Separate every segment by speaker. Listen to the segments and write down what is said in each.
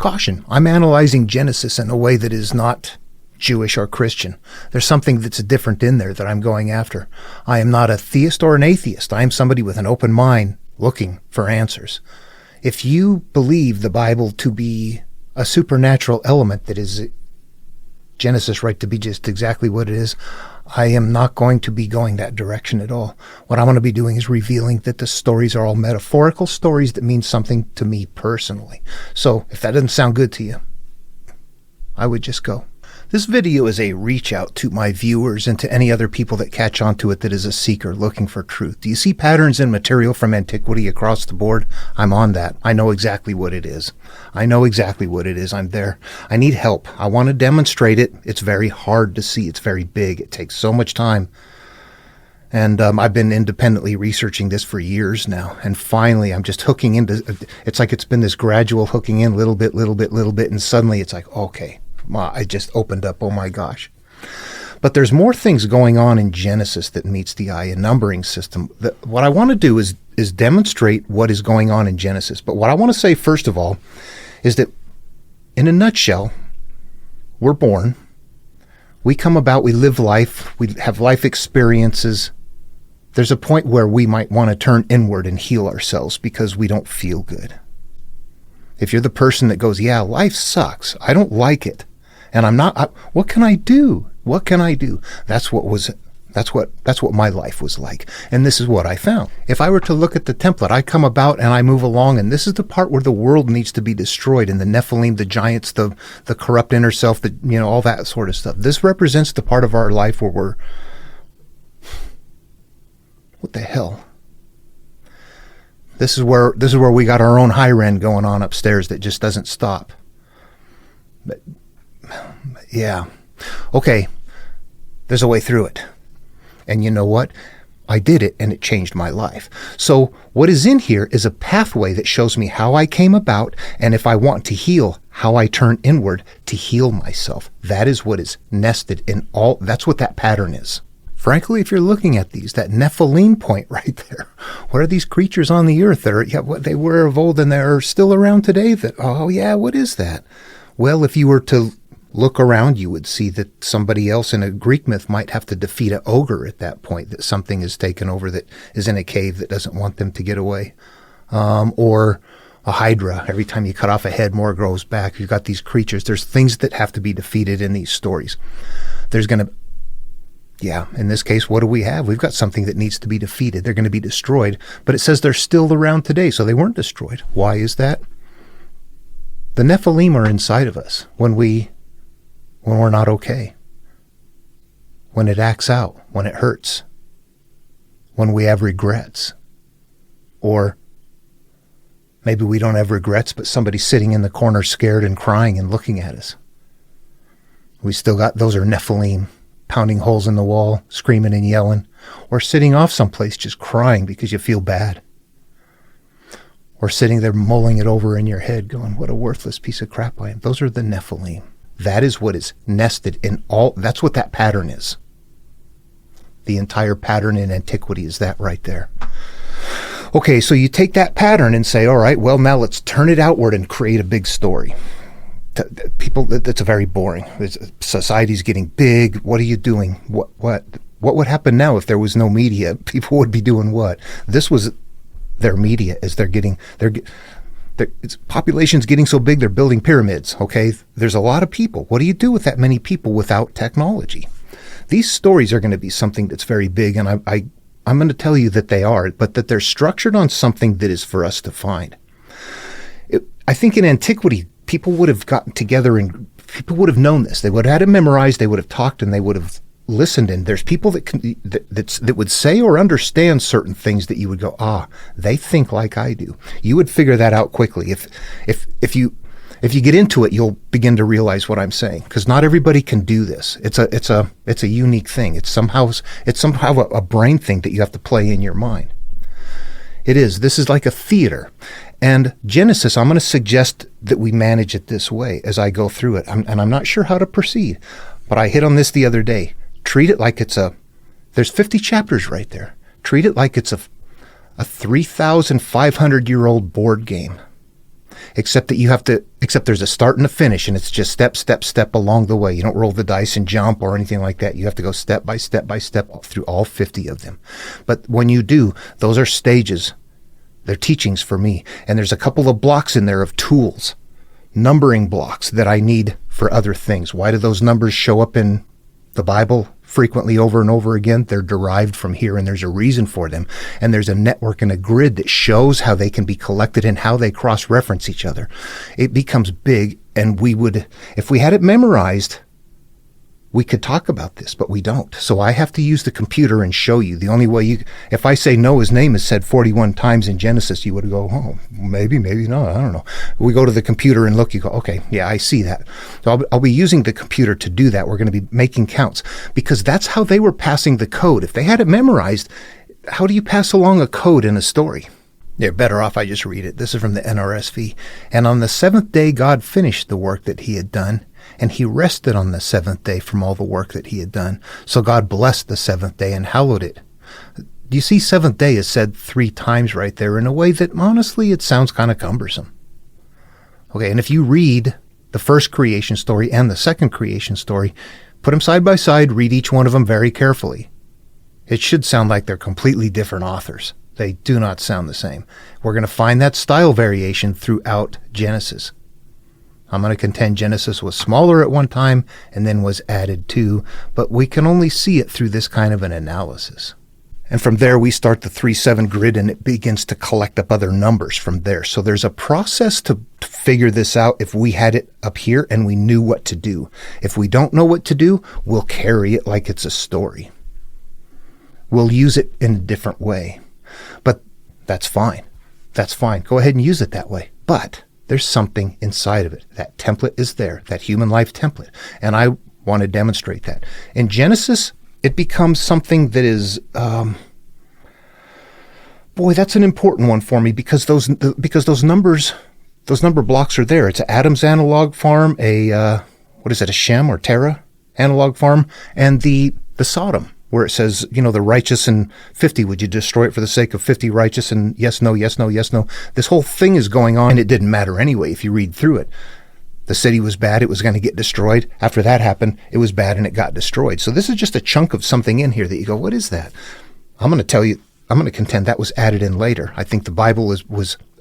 Speaker 1: caution, I'm analyzing Genesis in a way that is not Jewish or Christian. There's something that's different in there that I'm going after. I am not a theist or an atheist. I am somebody with an open mind looking for answers. If you believe the Bible to be a supernatural element that is Genesis right to be just exactly what it is, I am not going to be going that direction at all. What I want to be doing is revealing that the stories are all metaphorical stories that mean something to me personally. So if that doesn't sound good to you, I would just go. This video is a reach out to my viewers and to any other people that catch on to it that is a seeker looking for truth. Do you see patterns in material from antiquity across the board? I'm on that. I know exactly what it is. I'm there. I need help. I want to demonstrate it. It's very hard to see. It's very big. It takes so much time. And I've been independently researching this for years now. And finally, I'm just hooking into, it's like it's been this gradual hooking in little bit. And suddenly it's like, okay. I just opened up, oh my gosh. But there's more things going on in Genesis that meets the eye, a numbering system. What I want to do is demonstrate what is going on in Genesis. But what I want to say, first of all, is that in a nutshell, we're born, we come about, we live life, we have life experiences. There's a point where we might want to turn inward and heal ourselves because we don't feel good. If you're the person that goes, yeah, life sucks, I don't like it, and what can I do? What can I do? That's what my life was like. And this is what I found. If I were to look at the template, I come about and I move along, and this is the part where the world needs to be destroyed, and the Nephilim, the giants, the corrupt inner self, all that sort of stuff. This represents the part of our life where we're, what the hell? This is where we got our own high rend going on upstairs that just doesn't stop. But yeah. Okay. There's a way through it. And you know what? I did it and it changed my life. So what is in here is a pathway that shows me how I came about, and if I want to heal, how I turn inward to heal myself. That is what is nested in all, that's what that pattern is. Frankly, if you're looking at these, that Nephilim point right there, what are these creatures on the earth that are, what they were of old and they're still around today that, oh yeah, what is that? Well, if you were to look around, you would see that somebody else in a Greek myth might have to defeat an ogre at that point, that something is taken over that is in a cave that doesn't want them to get away. Or a hydra. Every time you cut off a head, more grows back. You've got these creatures. There's things that have to be defeated in these stories. There's going to, yeah, in this case, what do we have? We've got something that needs to be defeated. They're going to be destroyed, but it says they're still around today, so they weren't destroyed. Why is that? The Nephilim are inside of us when we're not okay, when it acts out, when it hurts, when we have regrets, or maybe we don't have regrets, but somebody's sitting in the corner scared and crying and looking at us. We still got, those are Nephilim, pounding holes in the wall, screaming and yelling, or sitting off someplace just crying because you feel bad, or sitting there mulling it over in your head going, what a worthless piece of crap I am. Those are the Nephilim. That is what is nested in all, that's what that pattern is. The entire pattern in antiquity is that right there. Okay, so you take that pattern and say, all right, well, now let's turn it outward and create a big story. People, that's very boring. Society's getting big. What are you doing? What would happen now if there was no media? People would be doing what? This was their media as population's getting so big, they're building pyramids. Okay, there's a lot of people. What do you do with that many people without technology? These stories are going to be something that's very big, and I'm going to tell you that they are, but that they're structured on something that is for us to find. I think in antiquity, people would have gotten together and people would have known this. They would have had it memorized. They would have talked and they would have listened. And there's people that would say or understand certain things that you would go, they think like I do. You would figure that out quickly. If you get into it, you'll begin to realize what I'm saying, because not everybody can do this. It's a unique thing. It's somehow a brain thing that you have to play in your mind. This is like a theater. And Genesis, I'm going to suggest that we manage it this way as I go through it. And I'm not sure how to proceed, but I hit on this the other day. Treat it like there's 50 chapters right there. Treat it like it's a 3,500-year-old board game. except there's a start and a finish, and it's just step, step, step along the way. You don't roll the dice and jump or anything like that. You have to go step by step by step through all 50 of them. But when you do, those are stages. They're teachings for me. And there's a couple of blocks in there of tools, numbering blocks that I need for other things. Why do those numbers show up in the Bible frequently over and over again? They're derived from here, and there's a reason for them. And there's a network and a grid that shows how they can be collected and how they cross-reference each other. It becomes big, and if we had it memorized, we could talk about this, but we don't. So I have to use the computer and show you. The only way if I say Noah's name is said 41 times in Genesis, you would go, oh, maybe not, I don't know. We go to the computer and look, you go, okay, yeah, I see that. So I'll be using the computer to do that. We're going to be making counts, because that's how they were passing the code. If they had it memorized, how do you pass along a code in a story? They're better off I just read it. This is from the NRSV. And on the seventh day, God finished the work that he had done, and he rested on the seventh day from all the work that he had done. So God blessed the seventh day and hallowed it. You see, seventh day is said 3 times right there in a way that, honestly, it sounds kind of cumbersome. Okay, and if you read the first creation story and the second creation story, put them side by side, read each one of them very carefully. It should sound like they're completely different authors. They do not sound the same. We're going to find that style variation throughout Genesis. I'm going to contend Genesis was smaller at one time and then was added to, but we can only see it through this kind of an analysis. And from there, we start the 3-7 grid, and it begins to collect up other numbers from there. So there's a process to figure this out if we had it up here and we knew what to do. If we don't know what to do, we'll carry it like it's a story. We'll use it in a different way. But that's fine. That's fine. Go ahead and use it that way. But there's something inside of it. That template is there, that human life template. And I want to demonstrate that. In Genesis, it becomes something that is, that's an important one for me, because those number blocks are there. It's Adam's analog farm, a Shem or Terah analog farm, and the Sodom, where it says, the righteous and 50, would you destroy it for the sake of 50 righteous, and yes, no, yes, no, yes, no. This whole thing is going on, and it didn't matter anyway if you read through it. The city was bad, it was going to get destroyed. After that happened, it was bad and it got destroyed. So this is just a chunk of something in here that you go, what is that? I'm going to contend that was added in later. I think the Bible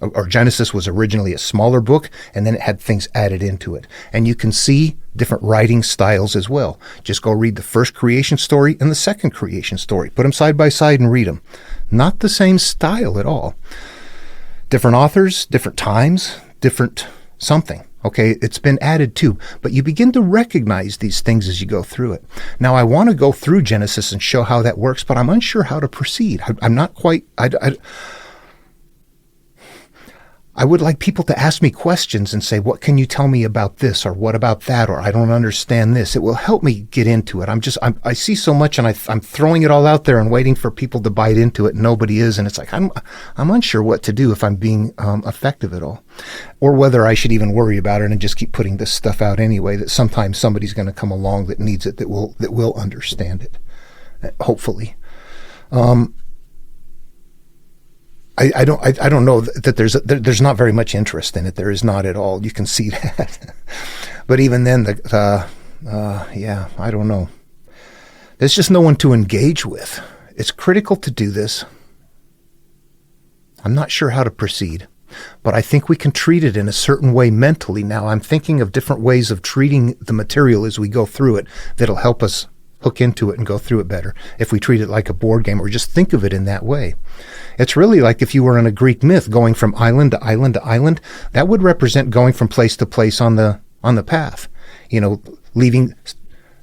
Speaker 1: or Genesis was originally a smaller book, and then it had things added into it. And you can see different writing styles as well. Just go read the first creation story and the second creation story. Put them side by side and read them. Not the same style at all. Different authors, different times, different something. Okay, it's been added too, but you begin to recognize these things as you go through it. Now, I want to go through Genesis and show how that works, but I'm unsure how to proceed. I'm not quite... I would like people to ask me questions and say, what can you tell me about this? Or what about that? Or I don't understand this. It will help me get into it. I see so much, and I'm throwing it all out there and waiting for people to bite into it, and nobody is. And it's like, I'm unsure what to do if I'm being effective at all, or whether I should even worry about it and just keep putting this stuff out anyway, that sometimes somebody's going to come along that needs it, that will understand it. Hopefully. I don't know that there's not very much interest in it. There is not at all. You can see that. But even then, I don't know. There's just no one to engage with. It's critical to do this. I'm not sure how to proceed, but I think we can treat it in a certain way mentally. Now, I'm thinking of different ways of treating the material as we go through it that'll help us hook into it and go through it better if we treat it like a board game or just think of it in that way. It's really like if you were in a Greek myth going from island to island to island, that would represent going from place to place on the path.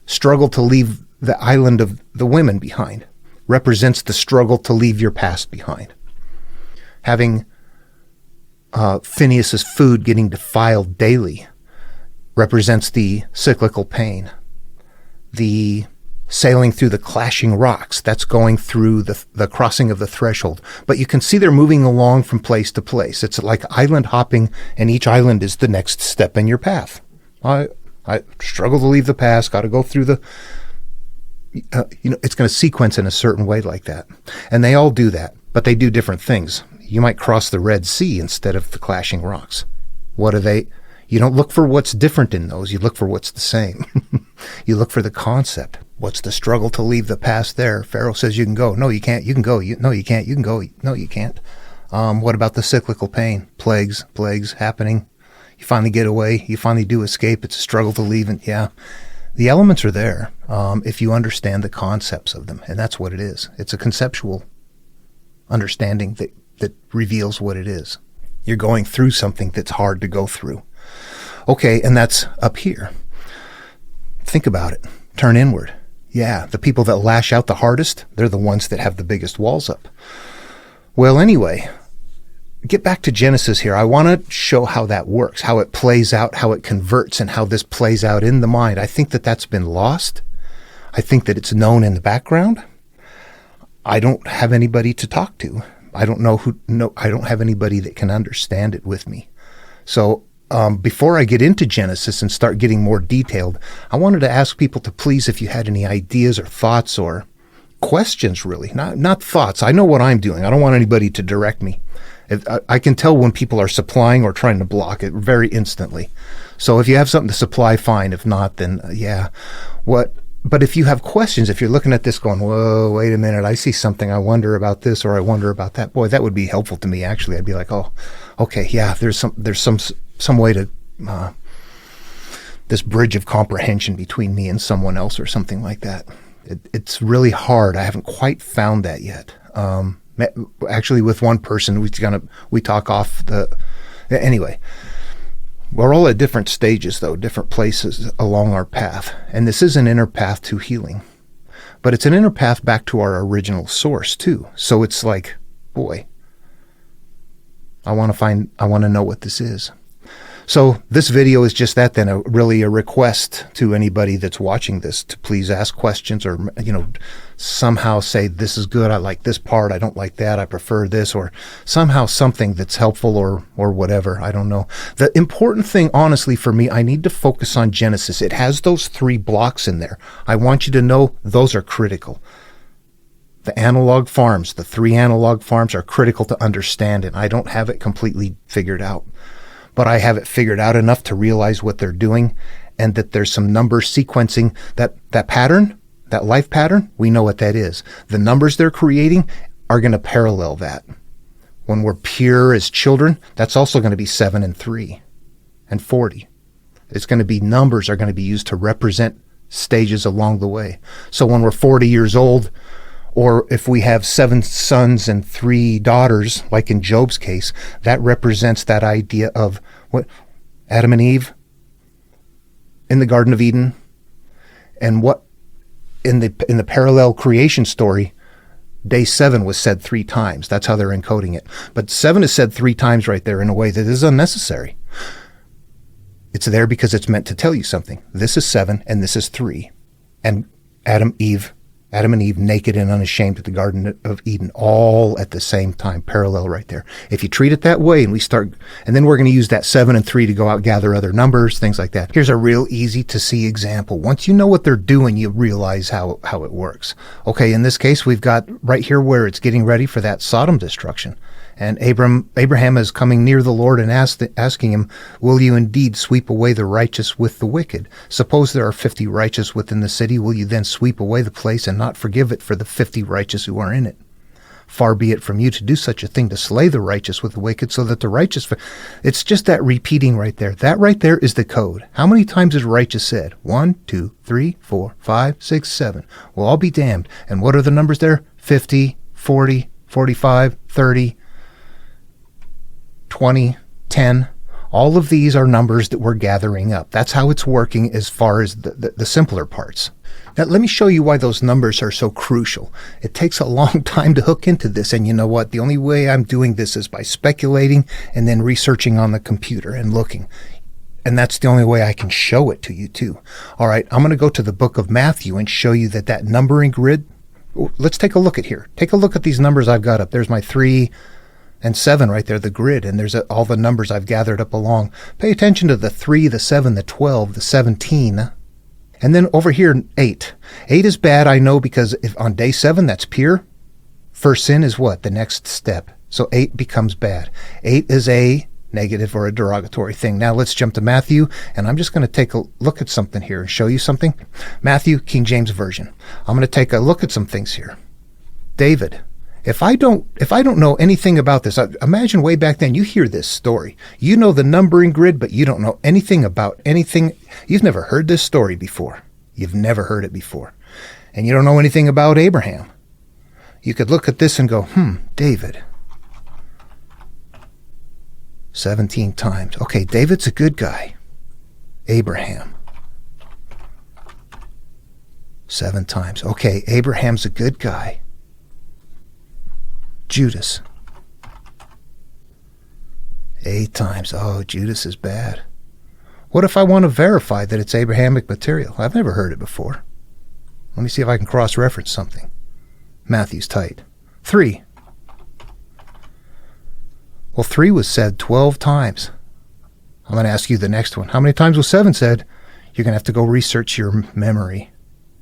Speaker 1: Struggle to leave the island of the women behind represents the struggle to leave your past behind. Having Phineas's food getting defiled daily represents the cyclical pain. The sailing through the clashing rocks, that's going through the crossing of the threshold. But you can see they're moving along from place to place. It's like island hopping, and each island is the next step in your path. I struggle to leave the past, got to go through it's going to sequence in a certain way like that. And they all do that, but they do different things. You might cross the Red Sea instead of the clashing rocks. What are they? You don't look for what's different in those. You look for what's the same. You look for the concept. What's the struggle to leave the past there? Pharaoh says you can go. No, you can't. You can go. No, you can't. You can go. No, you can't. What about the cyclical pain? Plagues happening. You finally get away. You finally do escape. It's a struggle to leave. And yeah, the elements are there if you understand the concepts of them. And that's what it is. It's a conceptual understanding that reveals what it is. You're going through something that's hard to go through. Okay, and that's up here. Think about it. Turn inward. Yeah, the people that lash out the hardest, they're the ones that have the biggest walls up. Well, anyway, get back to Genesis here. I want to show how that works, how it plays out, how it converts, and how this plays out in the mind. I think that that's been lost. I think that it's known in the background. I don't have anybody to talk to. I don't have anybody that can understand it with me. So before I get into Genesis and start getting more detailed, I wanted to ask people to please, if you had any ideas or thoughts or questions, really, not thoughts. I know what I'm doing. I don't want anybody to direct me. I can tell when people are supplying or trying to block it very instantly. So if you have something to supply, fine. If not, then yeah. But if you have questions, if you're looking at this going, whoa, wait a minute, I see something, I wonder about this or I wonder about that, boy, that would be helpful to me, actually. I'd be like, oh, okay, yeah, there's some way to, this bridge of comprehension between me and someone else or something like that. It's really hard. I haven't quite found that yet. Actually, with one person, we talk off anyway. We're all at different stages, though, different places along our path. And this is an inner path to healing. But it's an inner path back to our original source, too. So it's like, boy, I want to know what this is. So this video is just that, then, really a request to anybody that's watching this to please ask questions or, somehow say, this is good, I like this part, I don't like that, I prefer this, or somehow something that's helpful or whatever, I don't know. The important thing, honestly, for me, I need to focus on Genesis. It has those 3 blocks in there. I want you to know those are critical. The analog farms, the 3 analog farms are critical to understand it. I don't have it completely figured out. But I have it figured out enough to realize what they're doing and that there's some number sequencing. That pattern, that life pattern, we know what that is. The numbers they're creating are going to parallel that. When we're pure as children, that's also going to be 7 and 3 and 40. It's going to be numbers are going to be used to represent stages along the way. So when we're 40 years old, or if we have 7 sons and 3 daughters, like in Job's case, that represents that idea of what Adam and Eve in the Garden of Eden, and what in the parallel creation story, day 7 was said 3 times. That's how they're encoding it. But 7 is said 3 times right there in a way that is unnecessary. It's there because it's meant to tell you something. This is 7 and this is 3. And Adam and Eve naked and unashamed at the Garden of Eden, all at the same time, parallel right there. If you treat it that way, and then we're going to use that 7 and 3 to go out, gather other numbers, things like that. Here's a real easy to see example. Once you know what they're doing, you realize how it works. Okay, in this case, we've got right here where it's getting ready for that Sodom destruction. And Abraham is coming near the Lord and asking him, will you indeed sweep away the righteous with the wicked? Suppose there are 50 righteous within the city. Will you then sweep away the place and not forgive it for the 50 righteous who are in it? Far be it from you to do such a thing, to slay the righteous with the wicked, so that the righteous... It's just that repeating right there. That right there is the code. How many times is righteous said? 1, 2, 3, 4, 5, 6, 7. Well, I'll be damned. And what are the numbers there? 50, 40, 45, 30... 20, 10, all of these are numbers that we're gathering up. That's how it's working as far as the simpler parts. Now, let me show you why those numbers are so crucial. It takes a long time to hook into this, and you know what? The only way I'm doing this is by speculating and then researching on the computer and looking. And that's the only way I can show it to you, too. All right, I'm going to go to the book of Matthew and show you that numbering grid. Let's take a look at here. Take a look at these numbers I've got up. There's my 3 and 7 right there, the grid, and there's all the numbers I've gathered up along. Pay attention to the 3, the 7, the 12, the 17, and then over here, 8. 8 is bad, I know, because if on day 7, that's pure. First sin is what? The next step. So 8 becomes bad. 8 is a negative or a derogatory thing. Now let's jump to Matthew, and I'm just going to take a look at something here and show you something. Matthew, King James Version. I'm going to take a look at some things here. David. If I don't know anything about this, imagine way back then you hear this story. You know the numbering grid, but you don't know anything about anything. You've never heard this story before. You've never heard it before. And you don't know anything about Abraham. You could look at this and go, David. 17 times. Okay, David's a good guy. Abraham. 7 times. Okay, Abraham's a good guy. Judas. 8 times. Oh, Judas is bad. What if I want to verify that it's Abrahamic material? I've never heard it before. Let me see if I can cross-reference something. Matthew's tight. 3. Well, 3 was said 12 times. I'm going to ask you the next one. How many times was 7 said? You're going to have to go research your memory.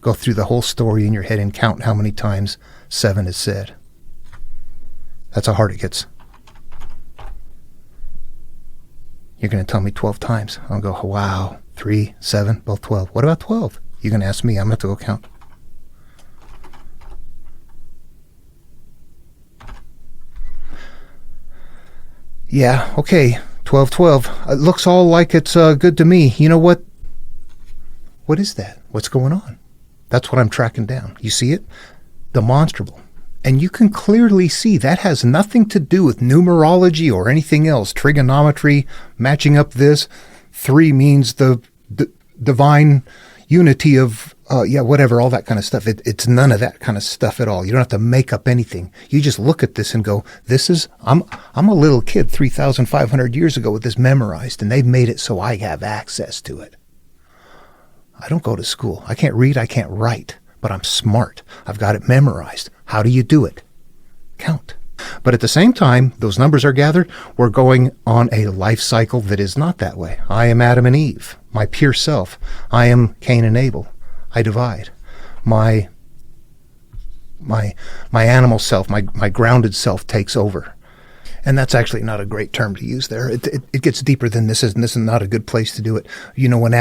Speaker 1: Go through the whole story in your head and count how many times 7 is said. That's how hard it gets. You're going to tell me 12 times. I'll go, wow, 3, 7, both 12. What about 12? You're going to ask me. I'm going to have to go count. Yeah, okay, 12, 12. It looks all like it's good to me. You know what? What is that? What's going on? That's what I'm tracking down. You see it? Demonstrable. And you can clearly see that has nothing to do with numerology or anything else. Trigonometry, matching up this. 3 means the divine unity of, whatever, all that kind of stuff. It's none of that kind of stuff at all. You don't have to make up anything. You just look at this and go, I'm a little kid 3,500 years ago with this memorized, and they've made it so I have access to it. I don't go to school. I can't read, I can't write, but I'm smart. I've got it memorized. How do you do it? Count. But at the same time, those numbers are gathered, we're going on a life cycle that is not that way. I am Adam and Eve, my pure self. I am Cain and Abel. I divide. My animal self, my grounded self takes over. And that's actually not a great term to use there. It gets deeper than this is, and this is not a good place to do it. You know, when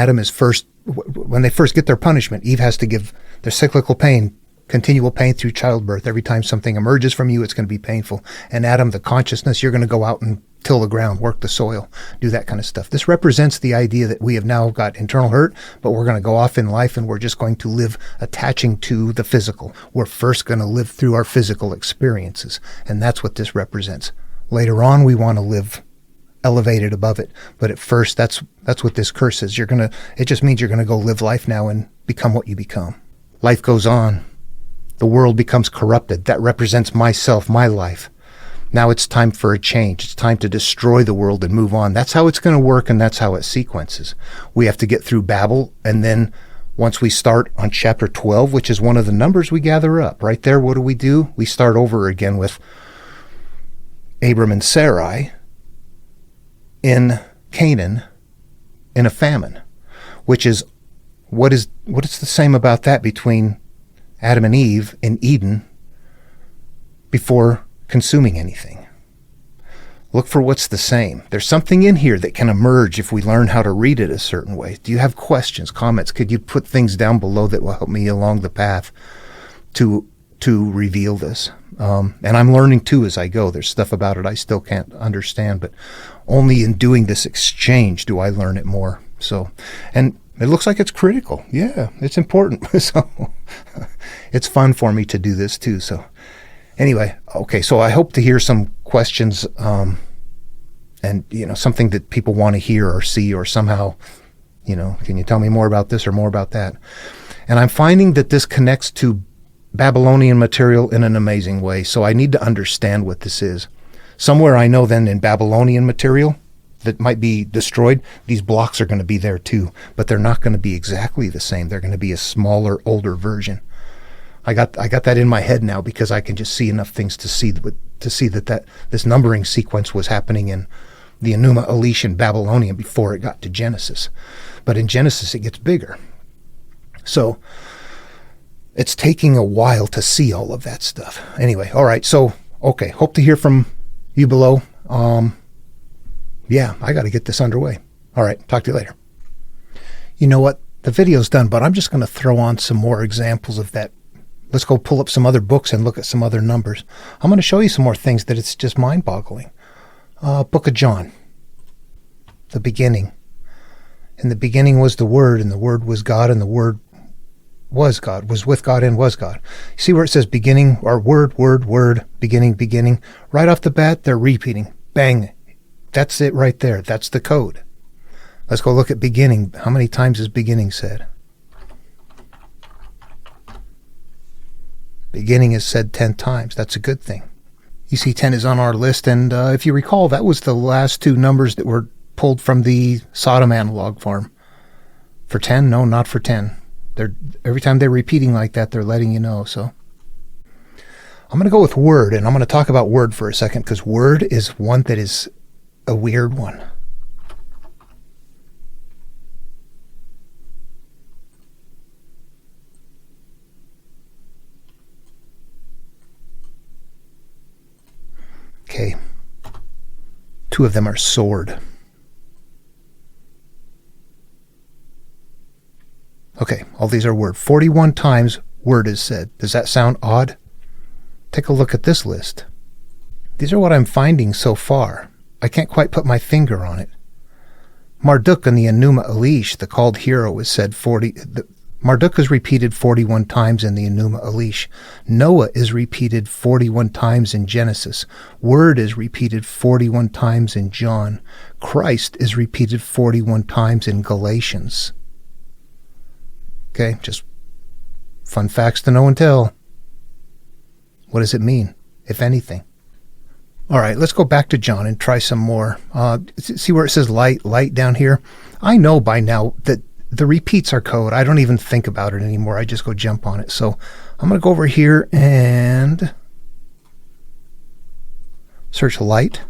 Speaker 1: they first get their punishment, Eve has to give their cyclical pain, continual pain through childbirth. Every time something emerges from you, it's going to be painful. And Adam, the consciousness, you're going to go out and till the ground, work the soil, do that kind of stuff. This represents the idea that we have now got internal hurt, but we're going to go off in life and we're just going to live attaching to the physical. We're first going to live through our physical experiences. And that's what this represents. Later on, we want to live elevated above it. But at first, that's what this curse is. It just means you're going to go live life now and become what you become. Life goes on. The world becomes corrupted. That represents myself, my life. Now it's time for a change. It's time to destroy the world and move on. That's how it's going to work, and that's how it sequences. We have to get through Babel, and then once we start on chapter 12, which is one of the numbers we gather up, right there, what do? We start over again with Abram and Sarai in Canaan in a famine, which is what is the same about that between Adam and Eve in Eden before consuming anything. Look for what's the same. There's something in here that can emerge if we learn how to read it a certain way. Do you have questions, comments? Could you put things down below that will help me along the path to reveal this? And I'm learning too as I go. There's stuff about it I still can't understand, but only in doing this exchange do I learn it more. So, and it looks like it's critical. Yeah, it's important. So it's fun for me to do this too. So anyway, okay, so I hope to hear some questions and, something that people want to hear or see or somehow, can you tell me more about this or more about that? And I'm finding that this connects to Babylonian material in an amazing way. So I need to understand what this is. Somewhere I know then in Babylonian material that might be destroyed, these blocks are going to be there too, but they're not going to be exactly the same. They're going to be a smaller, older version. I got that in my head now because I can just see enough things to see that this numbering sequence was happening in the Enuma Elish Babylonian before it got to Genesis. But in Genesis, it gets bigger. So it's taking a while to see all of that stuff. Anyway, all right. So, okay. Hope to hear from you below. Yeah, I got to get this underway. All right, talk to you later. You know what? The video's done, but I'm just going to throw on some more examples of that. Let's go pull up some other books and look at some other numbers. I'm going to show you some more things that it's just mind-boggling. Book of John, the beginning. In the beginning was the Word, and the Word was God, and the Word was God, was with God, and was God. You see where it says beginning, or word, beginning, beginning? Right off the bat, they're repeating. Bang. That's it right there. That's the code. Let's go look at beginning. How many times is beginning said? Beginning is said 10 times. That's a good thing. You see 10 is on our list, and if you recall, that was the last two numbers that were pulled from the Sodom analog farm. For 10? No, not for 10. Every time they're repeating like that, they're letting you know. So I'm going to go with word, and I'm going to talk about word for a second, because word is one that is a weird one. Okay. Two of them are sword. Okay, all these are word. 41 times word is said. Does that sound odd? Take a look at this list. These are what I'm finding so far. I can't quite put my finger on it. Marduk in the Enuma Elish, the called hero, is said 40. Marduk is repeated 41 times in the Enuma Elish. Noah is repeated 41 times in Genesis. Word is repeated 41 times in John. Christ is repeated 41 times in Galatians. Okay, just fun facts to know and tell. What does it mean, if anything? All right, let's go back to John and try some more. See where it says light down here? I know by now that the repeats are code. I don't even think about it anymore. I just go jump on it. So I'm going to go over here and search light.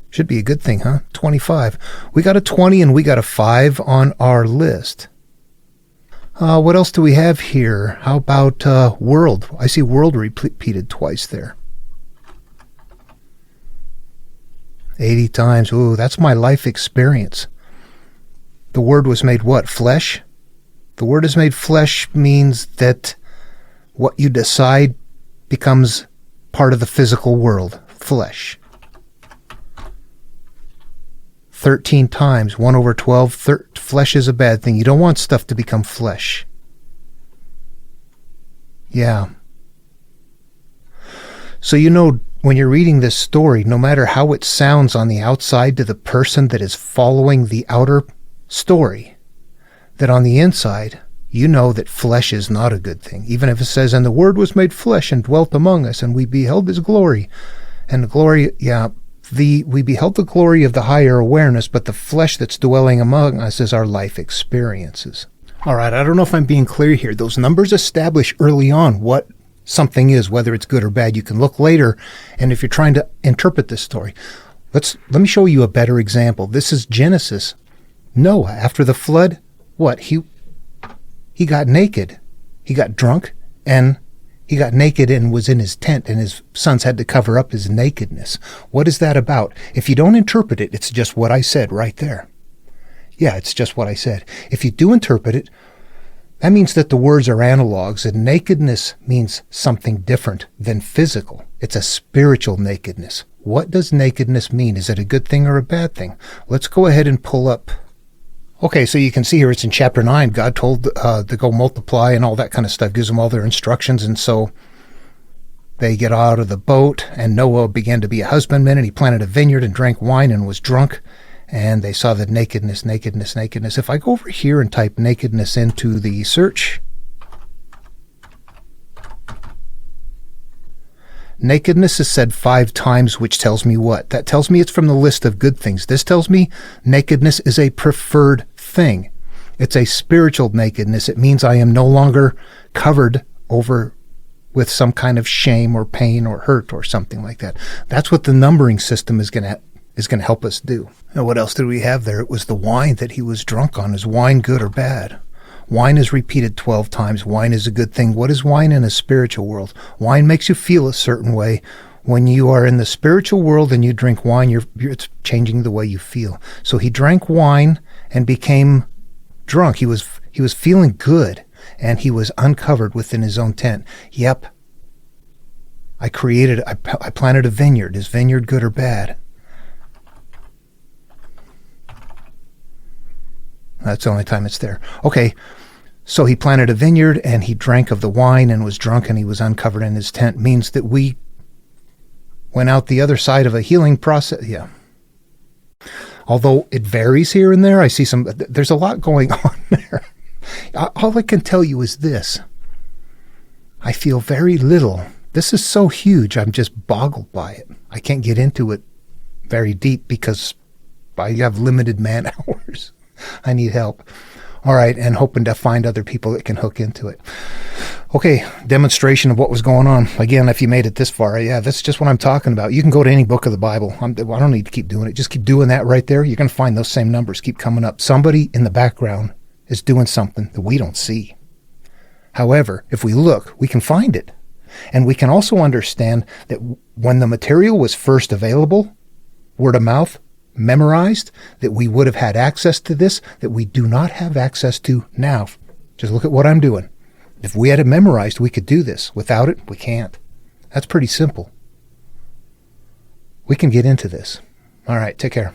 Speaker 1: Should be a good thing, huh? 25. We got a 20 and we got a 5 on our list. What else do we have here? How about world? I see world repeated twice there. 80 times. Ooh, that's my life experience. The Word was made what? Flesh? The Word is made flesh means that what you decide becomes part of the physical world. Flesh. 13 times. 1 over 12. Flesh is a bad thing. You don't want stuff to become flesh. Yeah. So you know, when you're reading this story, no matter how it sounds on the outside to the person that is following the outer story, that on the inside, you know that flesh is not a good thing. Even if it says, and the Word was made flesh and dwelt among us, and we beheld His glory. And the glory, we beheld the glory of the higher awareness, but the flesh that's dwelling among us is our life experiences. All right, I don't know if I'm being clear here. Those numbers establish early on what something is, whether it's good or bad. You can look later, and if you're trying to interpret this story, let me show you a better example. This is Genesis. Noah, after the flood, what? He got naked. He got drunk, and he got naked and was in his tent, and his sons had to cover up his nakedness. What is that about? If you don't interpret it, it's just what I said right there. Yeah, it's just what I said. If you do interpret it, that means that the words are analogs, and nakedness means something different than physical. It's a spiritual nakedness. What does nakedness mean? Is it a good thing or a bad thing? Let's go ahead and pull up. Okay, so you can see here it's in chapter 9. God told to go multiply and all that kind of stuff, gives them all their instructions. And so they get out of the boat, and Noah began to be a husbandman, and he planted a vineyard and drank wine and was drunk. And they saw the nakedness. If I go over here and type nakedness into the search, nakedness is said 5 times, which tells me what? That tells me it's from the list of good things. This tells me nakedness is a preferred thing. It's a spiritual nakedness. It means I am no longer covered over with some kind of shame or pain or hurt or something like that. That's what the numbering system is going to help us do. And what else did we have there? It was the wine that he was drunk on. Is wine good or bad? Wine is repeated 12 times. Wine is a good thing. What is wine in a spiritual world? Wine makes you feel a certain way. When you are in the spiritual world and you drink wine, it's changing the way you feel. So he drank wine and became drunk. He was feeling good, and he was uncovered within his own tent. Yep. I planted a vineyard. Is vineyard good or bad? That's the only time it's there. Okay. So he planted a vineyard and he drank of the wine and was drunk and he was uncovered in his tent. Means that we went out the other side of a healing process. Yeah. Although it varies here and there, I see there's a lot going on there. All I can tell you is this. I feel very little. This is so huge, I'm just boggled by it. I can't get into it very deep because I have limited man hours. I need help. All right, and hoping to find other people that can hook into it. Okay, demonstration of what was going on. Again, if you made it this far, yeah, that's just what I'm talking about. You can go to any book of the Bible. I don't need to keep doing it. Just keep doing that right there. You're going to find those same numbers keep coming up. Somebody in the background is doing something that we don't see. However, if we look, we can find it. And we can also understand that when the material was first available, word of mouth, memorized, that we would have had access to this that we do not have access to now. Just look at what I'm doing. If we had it memorized, we could do this. Without it, we can't. That's pretty simple. We can get into this. All right, take care.